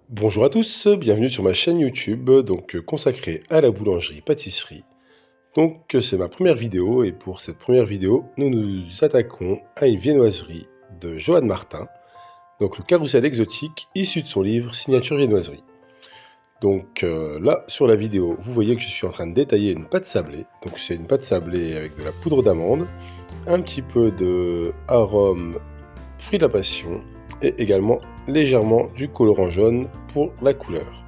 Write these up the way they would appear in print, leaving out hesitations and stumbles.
Bonjour à tous, bienvenue sur ma chaîne YouTube consacrée à la boulangerie-pâtisserie. C'est ma première vidéo et pour cette première vidéo, nous nous attaquons à une viennoiserie de Johann Martin, donc le carrousel exotique issu de son livre Signature viennoiserie. Là, sur la vidéo, vous voyez que je suis en train de détailler une pâte sablée. Donc c'est une pâte sablée avec de la poudre d'amande, un petit peu de arôme fruit de la passion et également légèrement du colorant jaune pour la couleur.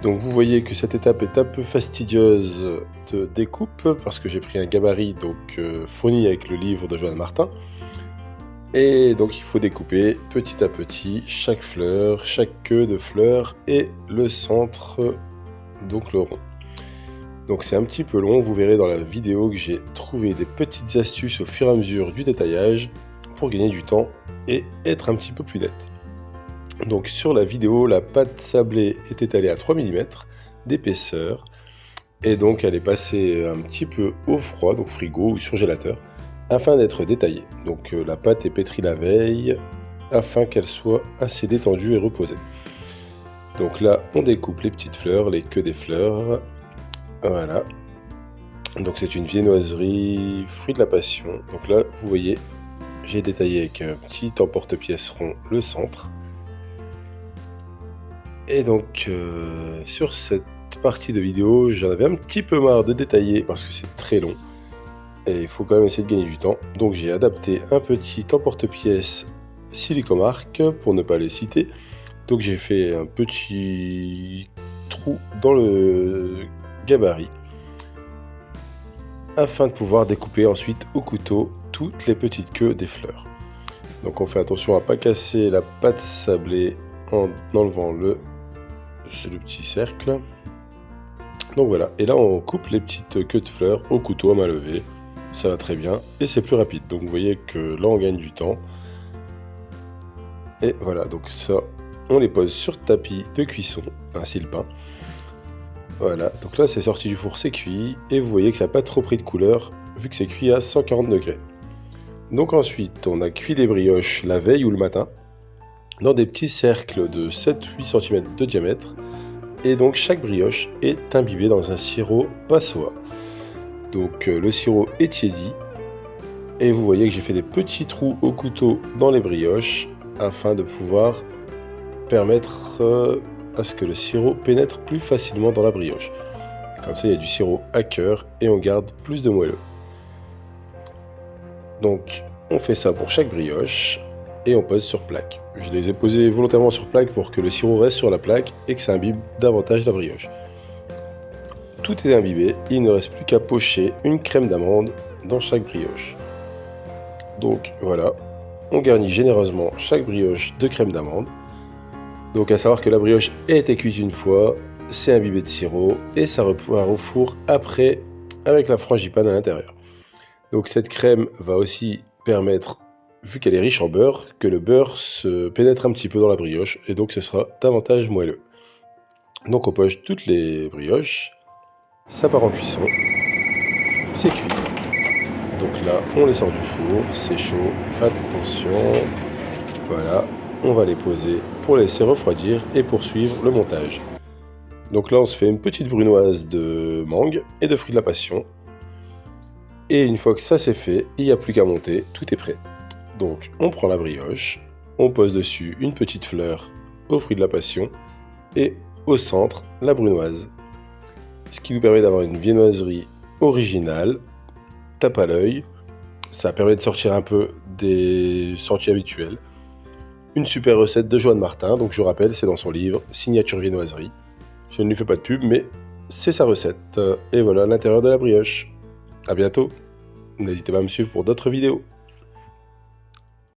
Donc vous voyez que cette étape est un peu fastidieuse de découpe parce que j'ai pris un gabarit fourni avec le livre de Johann Martin. Et donc il faut découper petit à petit chaque fleur, chaque queue de fleur et le centre, donc le rond. Donc c'est un petit peu long, vous verrez dans la vidéo que j'ai trouvé des petites astuces au fur et à mesure du détaillage pour gagner du temps et être un petit peu plus net. Donc sur la vidéo, la pâte sablée est étalée à 3 mm d'épaisseur et donc elle est passée un petit peu au froid, donc frigo ou surgélateur, afin d'être détaillée. Donc la pâte est pétrie la veille afin qu'elle soit assez détendue et reposée. Donc là, on découpe les petites fleurs, les queues des fleurs. Voilà. Donc c'est une viennoiserie fruit de la passion. Donc là, vous voyez, j'ai détaillé avec un petit emporte-pièce rond le centre. Et donc sur cette partie de vidéo, j'en avais un petit peu marre de détailler parce que c'est très long. Et il faut quand même essayer de gagner du temps. Donc j'ai adapté un petit emporte-pièce Silicomark pour ne pas les citer. Donc j'ai fait un petit trou dans le gabarit afin de pouvoir découper ensuite au couteau toutes les petites queues des fleurs. Donc on fait attention à ne pas casser la pâte sablée en enlevant le petit cercle. Donc voilà, et là on coupe les petites queues de fleurs au couteau à main levée. Ça va très bien et c'est plus rapide. Donc vous voyez que là on gagne du temps. Et voilà, donc ça, on les pose sur le tapis de cuisson, ainsi le pain. Voilà, donc là c'est sorti du four, c'est cuit, et vous voyez que ça n'a pas trop pris de couleur, vu que c'est cuit à 140 degrés. Donc ensuite, on a cuit les brioches la veille ou le matin, dans des petits cercles de 7-8 cm de diamètre, et donc chaque brioche est imbibée dans un sirop passoa. Donc le sirop est tiédi, et vous voyez que j'ai fait des petits trous au couteau dans les brioches, afin de pouvoir permettre à ce que le sirop pénètre plus facilement dans la brioche. Comme ça, il y a du sirop à cœur et on garde plus de moelleux. Donc, on fait ça pour chaque brioche et on pose sur plaque. Je les ai posés volontairement sur plaque pour que le sirop reste sur la plaque et que ça imbibe davantage la brioche. Tout est imbibé, il ne reste plus qu'à pocher une crème d'amande dans chaque brioche. Donc voilà, on garnit généreusement chaque brioche de crème d'amande. Donc à savoir que la brioche a été cuite une fois, c'est imbibé de sirop et ça repart au four après avec la frangipane à l'intérieur. Donc cette crème va aussi permettre, vu qu'elle est riche en beurre, que le beurre se pénètre un petit peu dans la brioche et donc ce sera davantage moelleux. Donc on poche toutes les brioches, ça part en cuisson, c'est cuit. Donc là on les sort du four, c'est chaud, attention, voilà. On va les poser pour laisser refroidir et poursuivre le montage. Donc là on se fait une petite brunoise de mangue et de fruits de la passion. Et une fois que ça c'est fait, il n'y a plus qu'à monter, tout est prêt. Donc on prend la brioche, on pose dessus une petite fleur aux fruits de la passion et au centre la brunoise. Ce qui nous permet d'avoir une viennoiserie originale, tape à l'œil, ça permet de sortir un peu des sentiers habituels. Une super recette de Johann Martin, donc je rappelle, c'est dans son livre Signature viennoiserie. Je ne lui fais pas de pub, mais c'est sa recette. Et voilà l'intérieur de la brioche. A bientôt. N'hésitez pas à me suivre pour d'autres vidéos.